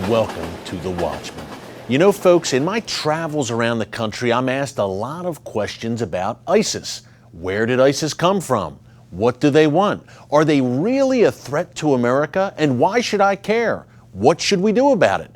welcome to The Watchman. You know, folks, in my travels around the country, I'm asked a lot of questions about ISIS. Where did ISIS come from? What do they want? Are they really a threat to America? And why should I care? What should we do about it?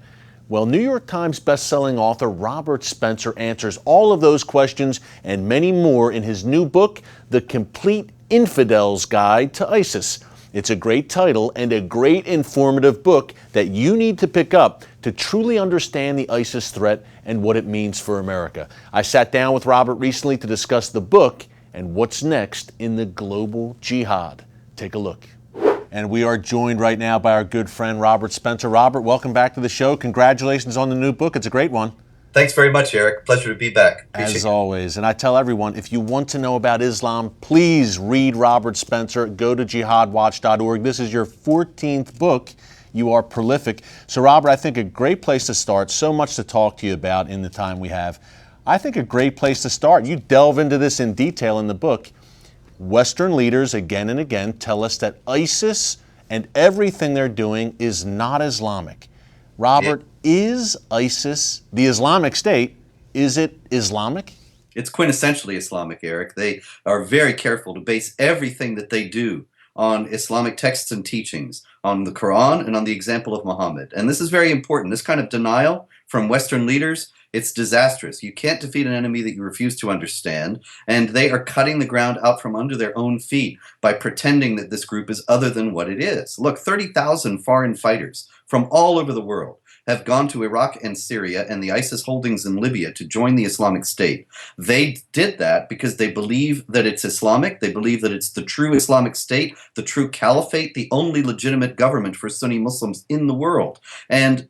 Well, New York Times bestselling author Robert Spencer answers all of those questions and many more in his new book, The Complete Infidels Guide to ISIS. It's a great title and a great informative book that you need to pick up to truly understand the ISIS threat and what it means for America. I sat down with Robert recently to discuss the book and what's next in the global jihad. Take a look. And we are joined right now by our good friend Robert Spencer. Robert, welcome back to the show. Congratulations on the new book. It's a great one. Thanks very much, Eric. Pleasure to be back. As always. And I tell everyone, if you want to know about Islam, please read Robert Spencer. Go to jihadwatch.org. This is your 14th book. You are prolific. So, Robert, I think a great place to start, so much to talk to you about in the time we have. I think a great place to start, you delve into this in detail in the book. Western leaders, again and again, tell us that ISIS and everything they're doing is not Islamic. Robert, is ISIS, the Islamic State, is it Islamic? It's quintessentially Islamic, Eric. They are very careful to base everything that they do on Islamic texts and teachings, on the Quran and on the example of Muhammad. And this is very important. This kind of denial from Western leaders, it's disastrous. You can't defeat an enemy that you refuse to understand, and they are cutting the ground out from under their own feet by pretending that this group is other than what it is. Look, 30,000 foreign fighters from all over the world have gone to Iraq and Syria and the ISIS holdings in Libya to join the Islamic State. They did that because they believe that it's Islamic. They believe that it's the true Islamic State, the true caliphate, the only legitimate government for Sunni Muslims in the world. And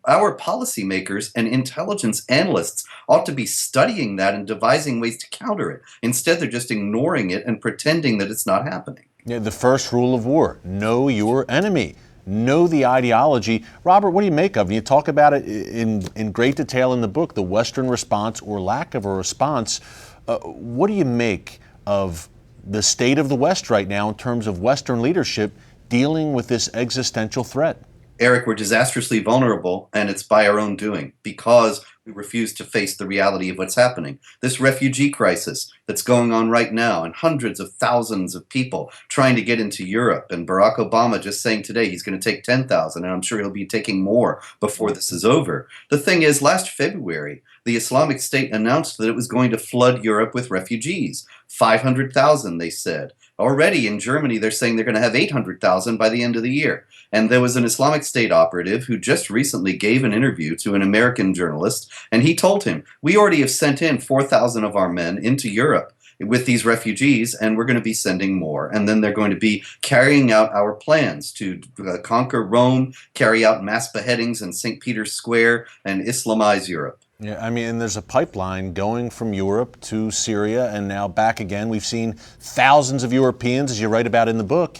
our policymakers and intelligence analysts ought to be studying that and devising ways to counter it. Instead, they're just ignoring it and pretending that it's not happening. Yeah, the first rule of war, know your enemy. Know the ideology. Robert, what do you make of it? You talk about it in great detail in the book, the Western response or lack of a response. What do you make of the state of the West right now in terms of Western leadership dealing with this existential threat? Eric, we're disastrously vulnerable, and it's by our own doing because we refuse to face the reality of what's happening. This refugee crisis that's going on right now, and hundreds of thousands of people trying to get into Europe, and Barack Obama just saying today he's going to take 10,000, and I'm sure he'll be taking more before this is over. The thing is, last February, the Islamic State announced that it was going to flood Europe with refugees. 500,000, they said. Already in Germany, they're saying they're going to have 800,000 by the end of the year. And there was an Islamic State operative who just recently gave an interview to an American journalist, and he told him, we already have sent in 4,000 of our men into Europe with these refugees, and we're going to be sending more. And then they're going to be carrying out our plans to conquer Rome, carry out mass beheadings in St. Peter's Square, and Islamize Europe. Yeah, I mean, there's a pipeline going from Europe to Syria and now back again. We've seen thousands of Europeans, as you write about in the book,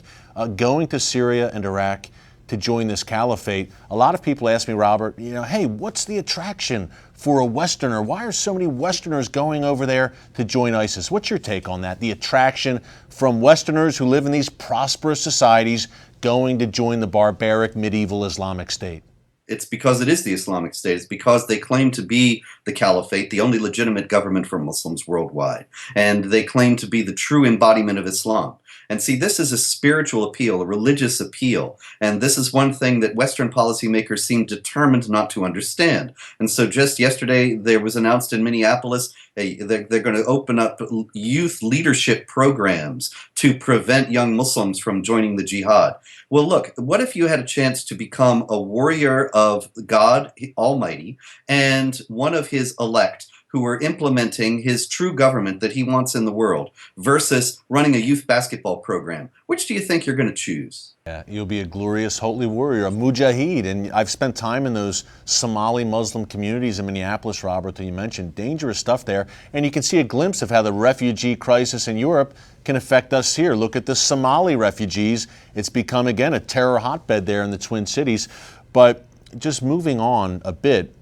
going to Syria and Iraq to join this caliphate. A lot of people ask me, Robert, hey, what's the attraction for a Westerner? Why are so many Westerners going over there to join ISIS? What's your take on that? The attraction from Westerners who live in these prosperous societies going to join the barbaric medieval Islamic State? It's because it is the Islamic State. It's because they claim to be the caliphate, the only legitimate government for Muslims worldwide. And they claim to be the true embodiment of Islam. And see, this is a spiritual appeal, a religious appeal. And this is one thing that Western policymakers seem determined not to understand. And so just yesterday, there was announced in Minneapolis, they're going to open up youth leadership programs to prevent young Muslims from joining the jihad. Well, look, what if you had a chance to become a warrior of God Almighty and one of his elect who are implementing his true government that he wants in the world versus running a youth basketball program? Which do you think you're going to choose? Yeah, you'll be a glorious holy warrior, a mujahid. And I've spent time in those Somali Muslim communities in Minneapolis, Robert, that you mentioned. Dangerous stuff there. And you can see a glimpse of how the refugee crisis in Europe can affect us here. Look at the Somali refugees. It's become, again, a terror hotbed there in the Twin Cities. But just moving on a bit,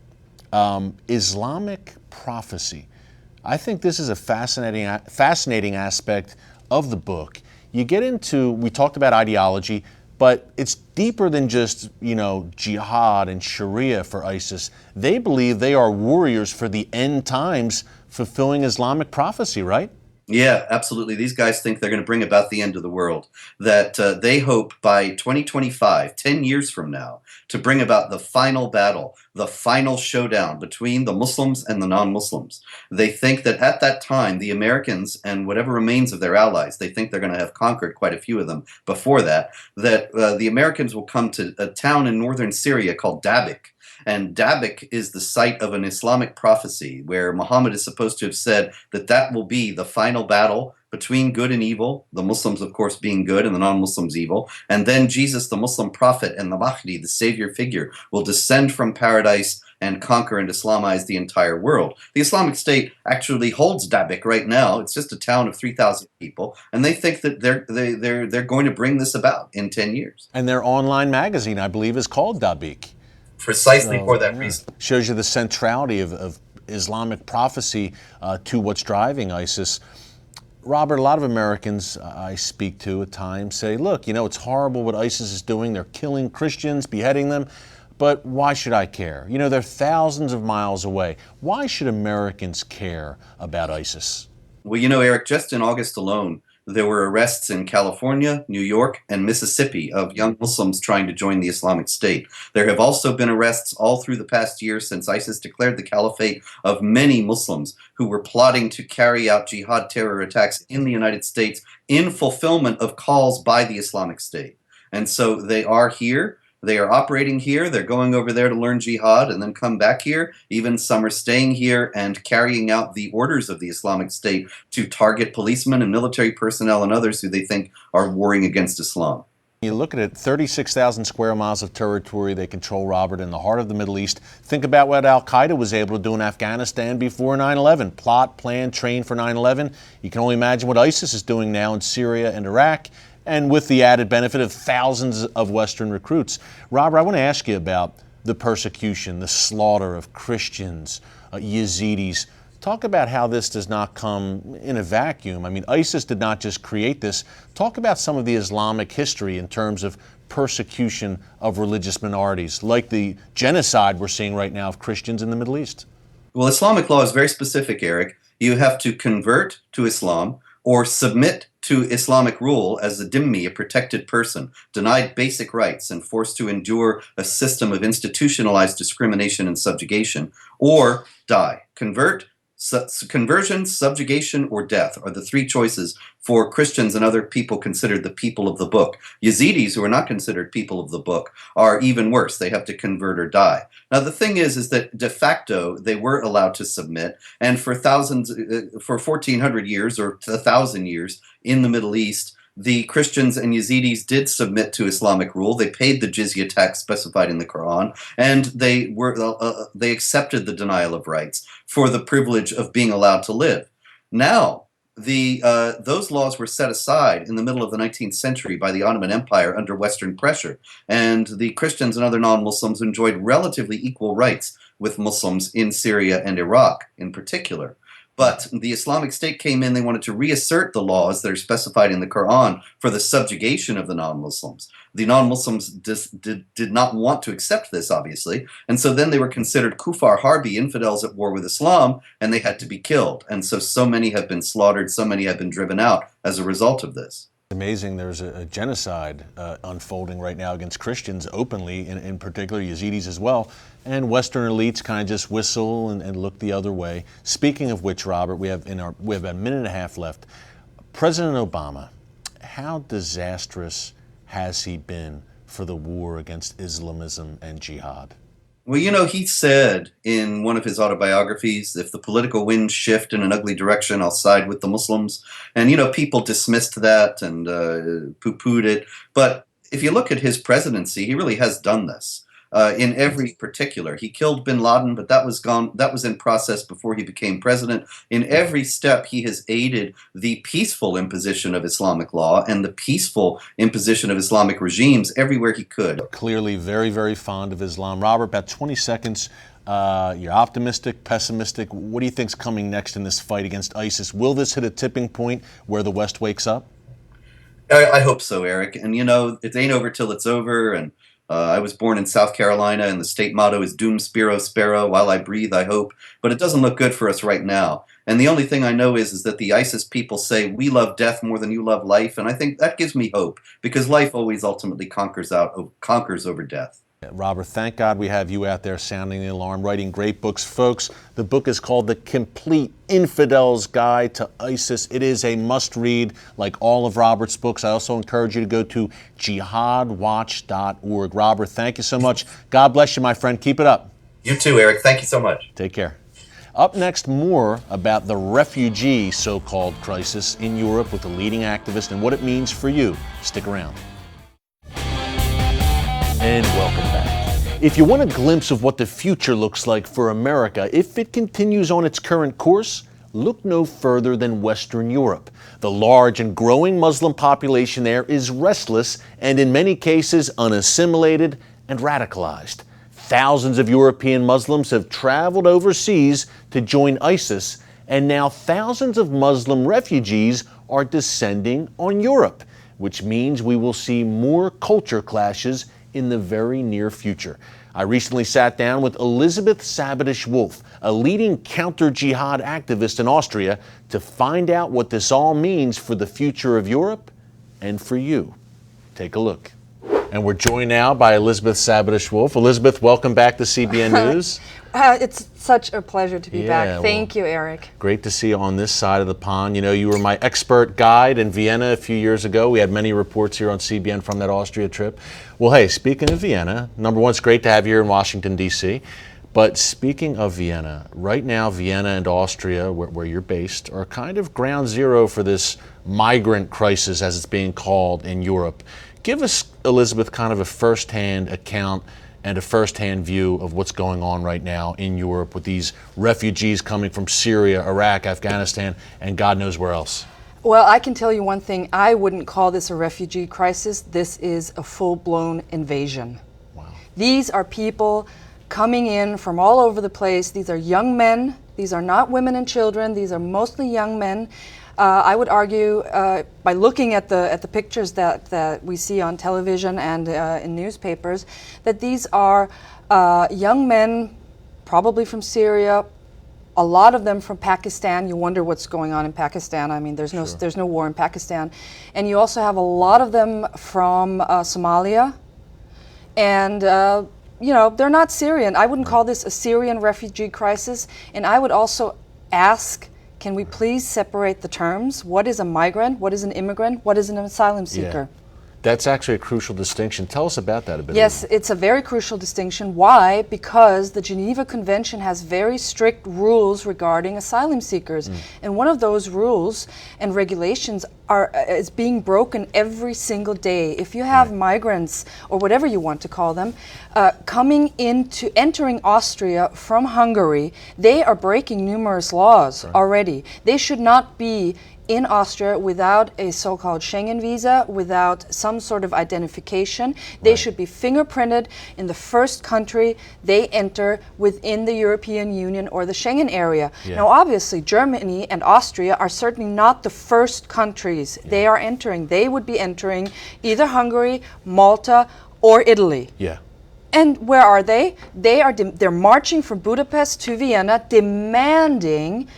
Islamic prophecy. I think this is a fascinating aspect of the book. You get into, we talked about ideology, But it's deeper than just, jihad and Sharia for ISIS. They believe they are warriors for the end times, fulfilling Islamic prophecy, right? Yeah, absolutely. These guys think they're going to bring about the end of the world. That they hope by 2025, 10 years from now, to bring about the final battle, the final showdown between the Muslims and the non-Muslims. They think that at that time, the Americans and whatever remains of their allies, they think they're going to have conquered quite a few of them before that, that the Americans will come to a town in northern Syria called Dabiq. And Dabiq is the site of an Islamic prophecy where Muhammad is supposed to have said that that will be the final battle between good and evil, the Muslims, of course, being good and the non-Muslims evil. And then Jesus, the Muslim prophet, and the Mahdi, the savior figure, will descend from paradise and conquer and Islamize the entire world. The Islamic State actually holds Dabiq right now. It's just a town of 3,000 people, and they think that they're going to bring this about in 10 years. And their online magazine, I believe, is called Dabiq. Precisely for that reason. Shows you the centrality of Islamic prophecy to what's driving ISIS. Robert, a lot of Americans I speak to at times say, look, it's horrible what ISIS is doing. They're killing Christians, beheading them. But why should I care? They're thousands of miles away. Why should Americans care about ISIS? Well, Eric, just in August alone, there were arrests in California, New York, and Mississippi of young Muslims trying to join the Islamic State. There have also been arrests all through the past year since ISIS declared the caliphate of many Muslims who were plotting to carry out jihad terror attacks in the United States in fulfillment of calls by the Islamic State. And so they are here. They are operating here. They're going over there to learn jihad and then come back here. Even some are staying here and carrying out the orders of the Islamic State to target policemen and military personnel and others who they think are warring against Islam. You look at it, 36,000 square miles of territory they control, Robert, in the heart of the Middle East. Think about what al-Qaeda was able to do in Afghanistan before 9/11. Plot, plan, train for 9/11. You can only imagine what ISIS is doing now in Syria and Iraq, and with the added benefit of thousands of Western recruits. Robert, I want to ask you about the persecution, the slaughter of Christians, Yazidis. Talk about how this does not come in a vacuum. I mean, ISIS did not just create this. Talk about some of the Islamic history in terms of persecution of religious minorities, like the genocide we're seeing right now of Christians in the Middle East. Well, Islamic law is very specific, Eric. You have to convert to Islam or submit to Islamic rule as a dhimmi, a protected person, denied basic rights and forced to endure a system of institutionalized discrimination and subjugation, or die. Conversion, subjugation, or death are the three choices for Christians and other people considered the people of the book. Yazidis, who are not considered people of the book, are even worse. They have to convert or die. Now, the thing is that de facto, they were allowed to submit, and for 1,400 years or 1,000 years in the Middle East, the Christians and Yazidis did submit to Islamic rule. They paid the jizya tax specified in the Quran, and they accepted the denial of rights for the privilege of being allowed to live. Now, those laws were set aside in the middle of the 19th century by the Ottoman Empire under Western pressure, and the Christians and other non-Muslims enjoyed relatively equal rights with Muslims in Syria and Iraq in particular. But the Islamic State came in, they wanted to reassert the laws that are specified in the Quran for the subjugation of the non-Muslims. The non-Muslims did not want to accept this, obviously, and so then they were considered kuffar harbi, infidels at war with Islam, and they had to be killed. And so many have been slaughtered, so many have been driven out as a result of this. Amazing. There's a genocide unfolding right now against Christians openly, in particular Yazidis as well. And Western elites kind of just whistle and look the other way. Speaking of which, Robert, we have about a minute and a half left. President Obama, how disastrous has he been for the war against Islamism and jihad? Well, he said in one of his autobiographies, if the political winds shift in an ugly direction, I'll side with the Muslims. And, people dismissed that and poo-pooed it. But if you look at his presidency, he really has done this. In every particular. He killed bin Laden, but that was in process before he became president. In every step, he has aided the peaceful imposition of Islamic law and the peaceful imposition of Islamic regimes everywhere he could. Clearly very, very fond of Islam. Robert, about 20 seconds. You're optimistic, pessimistic. What do you think's coming next in this fight against ISIS? Will this hit a tipping point where the West wakes up? I hope so, Eric. And you know, it ain't over till it's over. And I was born in South Carolina, and the state motto is "Dum Spiro Spero." While I breathe, I hope. But it doesn't look good for us right now. And the only thing I know is that the ISIS people say we love death more than you love life, and I think that gives me hope because life always ultimately conquers over death. Robert, thank God we have you out there sounding the alarm, writing great books. Folks, the book is called The Complete Infidels Guide to ISIS. It is a must-read, like all of Robert's books. I also encourage you to go to jihadwatch.org. Robert, thank you so much. God bless you, my friend. Keep it up. You too, Eric. Thank you so much. Take care. Up next, more about the refugee so-called crisis in Europe with a leading activist and what it means for you. Stick around. And welcome back. If you want a glimpse of what the future looks like for America, if it continues on its current course, look no further than Western Europe. The large and growing Muslim population there is restless and in many cases unassimilated and radicalized. Thousands of European Muslims have traveled overseas to join ISIS, and now thousands of Muslim refugees are descending on Europe, which means we will see more culture clashes in the very near future. I recently sat down with Elizabeth Sabatish-Wolf, a leading counter-jihad activist in Austria, to find out what this all means for the future of Europe and for you. Take a look. And we're joined now by Elizabeth Sabatish-Wolf. Elizabeth, welcome back to CBN News. It's such a pleasure to be back. Thank you, Eric. Great to see you on this side of the pond. You know, you were my expert guide in Vienna a few years ago. We had many reports here on CBN from that Austria trip. Well, hey, speaking of Vienna, number one, it's great to have you here in Washington, D.C. But speaking of Vienna, right now Vienna and Austria, where you're based, are kind of ground zero for this migrant crisis, as it's being called in Europe. Give us, Elizabeth, kind of a first-hand account and a first-hand view of what's going on right now in Europe with these refugees coming from Syria, Iraq, Afghanistan, and God knows where else. Well, I can tell you one thing. I wouldn't call this a refugee crisis. This is a full-blown invasion. Wow. These are people coming in from all over the place. These are young men. These are not women and children. These are mostly young men. I would argue, by looking at the pictures that we see on television and in newspapers, that these are young men, probably from Syria, a lot of them from Pakistan. You wonder what's going on in Pakistan. I mean, there's no war in Pakistan. And you also have a lot of them from Somalia. And you know, they're not Syrian. I wouldn't call this a Syrian refugee crisis. And I would also ask, can we please separate the terms? What is a migrant? What is an immigrant? What is an asylum seeker? Yeah. That's actually a crucial distinction. Tell us about that a bit. Yes, it's a very crucial distinction. Why? Because the Geneva Convention has very strict rules regarding asylum seekers. And one of those rules and regulations is being broken every single day. If you have migrants, or whatever you want to call them, entering Austria from Hungary, they are breaking numerous laws already. They should not be in Austria without a so-called Schengen visa, without some sort of identification. They should be fingerprinted in the first country they enter within the European Union or the Schengen area. Now, obviously, Germany and Austria are certainly not the first countries they are entering. They would be entering either Hungary, Malta, or Italy. And where are they? They're marching from Budapest to Vienna, demanding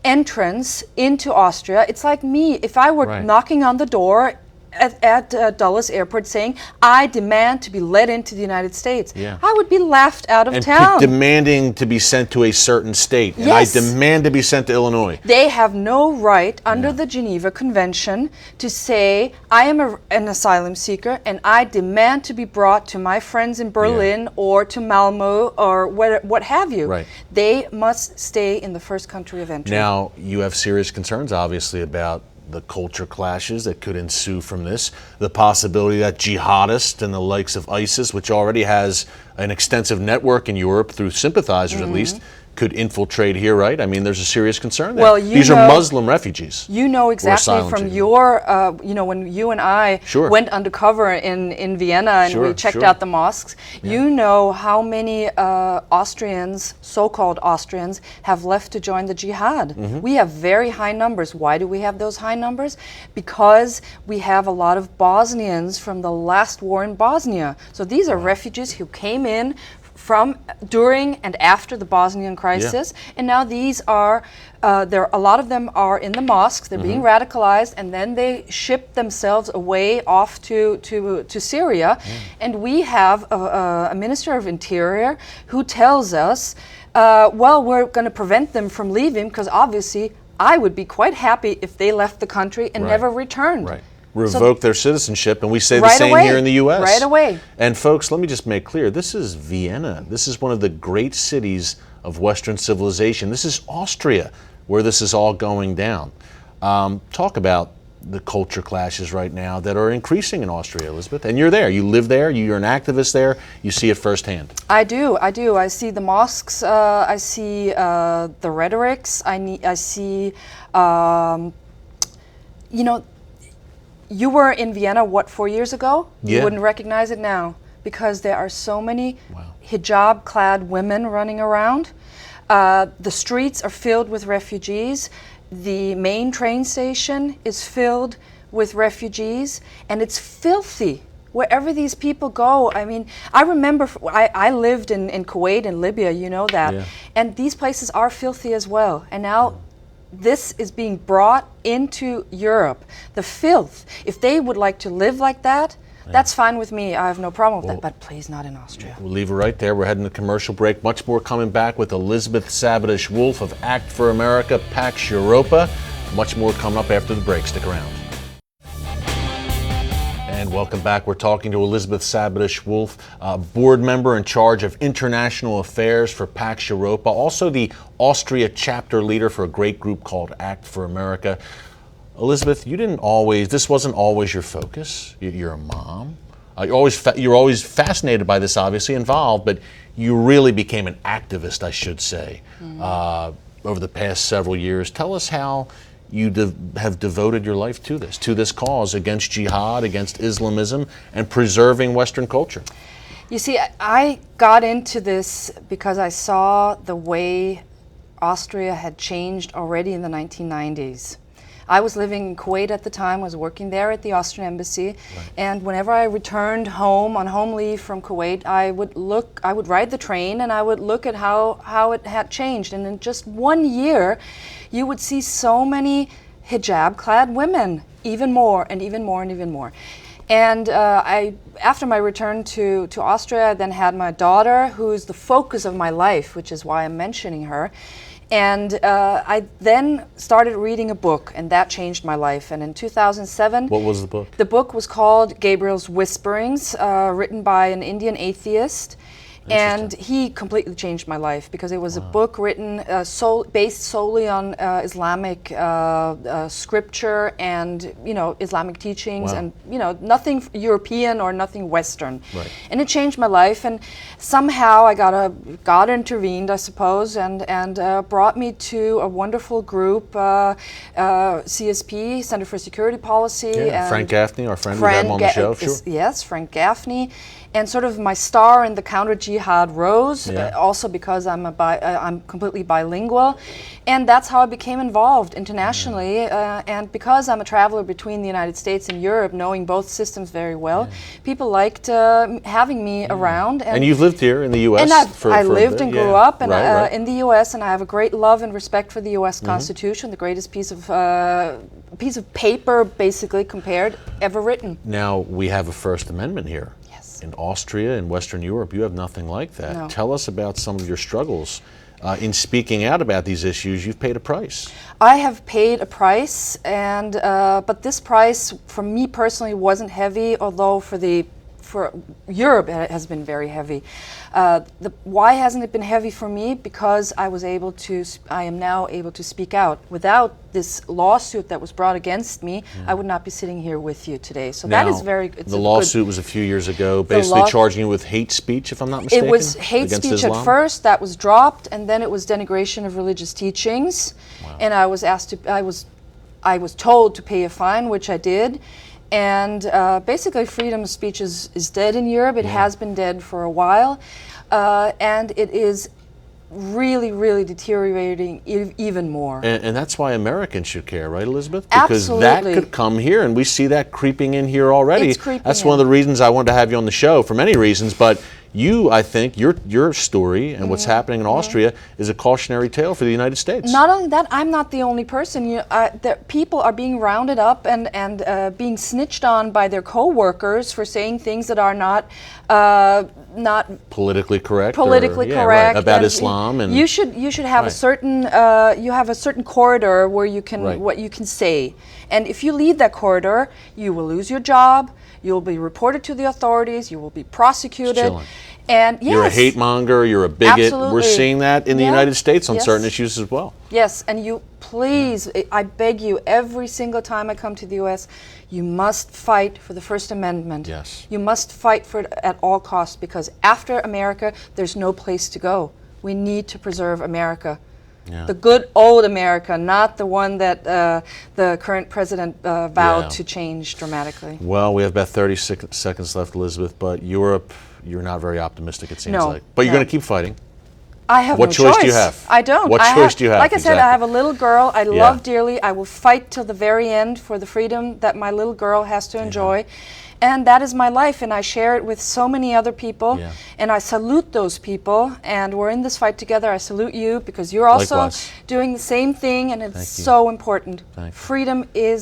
entrance into Austria. It's like me, if I were knocking on the door at Dulles Airport saying, I demand to be let into the United States, I would be laughed out of town. Demanding to be sent to a certain state. And I demand to be sent to Illinois. They have no right under the Geneva Convention to say, I am an asylum seeker and I demand to be brought to my friends in Berlin or to Malmo or what have you. They must stay in the first country of entry. Now, you have serious concerns, obviously, about the culture clashes that could ensue from this, the possibility that jihadists and the likes of ISIS, which already has an extensive network in Europe through sympathizers at least, could infiltrate here, right? I mean, there's a serious concern there. Well, These are Muslim refugees. You know exactly asylum from seekers. your, when you and I Sure. went undercover in Vienna and Sure, we checked sure. out the mosques, you know how many Austrians, so-called Austrians, have left to join the jihad. Mm-hmm. We have very high numbers. Why do we have those high numbers? Because we have a lot of Bosnians from the last war in Bosnia. So these are refugees who came in from during and after the Bosnian crisis, and now these are a lot of them are in the mosques. They're being radicalized, and then they ship themselves away off to Syria. And we have a Minister of Interior who tells us, well, we're going to prevent them from leaving because obviously I would be quite happy if they left the country and never returned. Right. Revoke their citizenship, and we say the Right same away. here in the U.S. Right away. And folks, let me just make clear, this is Vienna. This is one of the great cities of Western civilization. This is Austria, where this is all going down. Talk about the culture clashes right now that are increasing in Austria, Elizabeth. And you're there. You live there. You're an activist there. You see it firsthand. I do. I see the mosques. I see the rhetorics. I see, you were in Vienna, 4 years ago? Yeah. You wouldn't recognize it now because there are so many hijab-clad women running around. The streets are filled with refugees. The main train station is filled with refugees, and it's filthy. Wherever these people go, I mean, I remember, I lived in Kuwait and Libya, you know that, and these places are filthy as well. And now this is being brought into Europe. The filth. If they would like to live like that, that's fine with me. I have no problem with that, but please not in Austria. We'll leave it right there. We're heading to commercial break. Much more coming back with Elizabeth Sabadish-Wolf of Act for America, Pax Europa. Much more coming up after the break. Stick around. And welcome back. We're talking to Elizabeth Sabadish-Wolf, board member in charge of international affairs for Pax Europa, also the Austria chapter leader for a great group called Act for America. Elizabeth, this wasn't always your focus. You're a mom. You're always fascinated by this, obviously involved, but you really became an activist, I should say, over the past several years. Tell us how you have devoted your life to this cause against jihad, against Islamism, and preserving Western culture. You see, I got into this because I saw the way Austria had changed already in the 1990s. I was living in Kuwait at the time, was working there at the Austrian embassy, and whenever I returned home on home leave from Kuwait, I would ride the train and I would look at how it had changed. And in just 1 year, you would see so many hijab-clad women, even more and even more and even more. And after my return to Austria, I then had my daughter, who is the focus of my life, which is why I'm mentioning her. And I then started reading a book, and that changed my life. And in 2007... What was the book? The book was called Gabriel's Whisperings, written by an Indian atheist. And he completely changed my life because it was a book written based solely on Islamic scripture and Islamic teachings and nothing European or nothing Western. Right. And it changed my life. And somehow God intervened, I suppose, and brought me to a wonderful group, CSP, Center for Security Policy. Yeah, and Frank Gaffney, our friend, we have him on the show. Sure. Yes, Frank Gaffney. And sort of my star in the counter-jihad rose, also because I'm completely bilingual. And that's how I became involved internationally. And because I'm a traveler between the United States and Europe, knowing both systems very well, people liked having me around. And you've lived here in the U.S. And I lived and grew up in the U.S. and I have a great love and respect for the U.S. Constitution, the greatest piece of paper, basically, ever written. Now, we have a First Amendment here. In Austria and Western Europe, you have nothing like that. No. Tell us about some of your struggles in speaking out about these issues. You've paid a price. I have paid a price, and but this price, for me personally, wasn't heavy. Although for for Europe it has been very heavy. Why hasn't it been heavy for me? Because I am now able to speak out. Without this lawsuit that was brought against me, I would not be sitting here with you today. So now, that is very. It's the lawsuit was a few years ago, The basically law- charging you with hate speech, if I'm not mistaken. It was hate against speech Islam? at first, that was dropped, and then it was denigration of religious teachings. And I was asked to, I was told to pay a fine, which I did. And basically, freedom of speech is dead in Europe. It has been dead for a while, and it is really, really deteriorating even more. And that's why Americans should care, right, Elizabeth? Because Absolutely. that could come here, and we see that creeping in here already. It's creeping That's one of in. the reasons I wanted to have you on the show, for many reasons. But you, I think, your story and what's happening in Austria is a cautionary tale for the United States. Not only that, I'm not the only person. People are being rounded up and being snitched on by their co-workers for saying things that are not Politically correct. politically yeah, correct right, about and Islam, and you should have a Right. certain you have a certain corridor where you can Right. what you can say, and if you leave that corridor, you will lose your job. You'll be reported to the authorities. You will be prosecuted. chilling. And yes, you're a hate monger. You're a bigot. We're Absolutely. seeing that in the Yeah. United States on Yes. certain issues as well. Yes, and you please, I beg you, every single time I come to the U.S., you must fight for the First Amendment. Yes. You must fight for it at all costs, because after America, there's no place to go. We need to preserve America. Yeah. The good old America, not the one that the current president vowed Yeah. to change dramatically. Well, we have about 30 seconds left, Elizabeth, but Europe, you're not very optimistic, it seems No, like. But you're no. going to keep fighting. I have What no choice do you have? I don't. What I choice do you have? Like I said, I Exactly. have a little girl I Yeah. love dearly. I will fight till the very end for the freedom that my little girl has to enjoy. And that is my life, and I share it with so many other people. Yeah. And I salute those people, and we're in this fight together. I salute you because you're also Likewise. doing the same thing, and it's Thank you. so important. Thank you.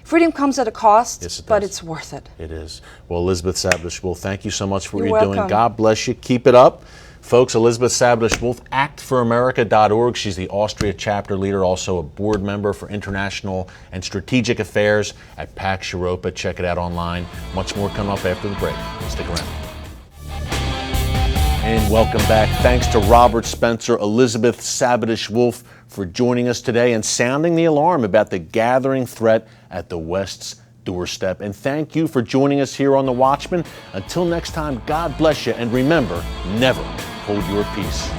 Freedom comes at a cost, Yes, it but does. it's worth it. It is. Well, Elizabeth Sablish-Wolf, thank you so much for what You're you're doing. welcome. God bless you. Keep it up. Folks, Elizabeth Sablish-Wolf, actforamerica.org. She's the Austria chapter leader, also a board member for international and strategic affairs at Pax Europa. Check it out online. Much more coming up after the break. Stick around. And welcome back. Thanks to Robert Spencer, Elizabeth Sablish-Wolf for joining us today and sounding the alarm about the gathering threat at the West's doorstep. And thank you for joining us here on The Watchman. Until next time, God bless you, and remember, never hold your peace.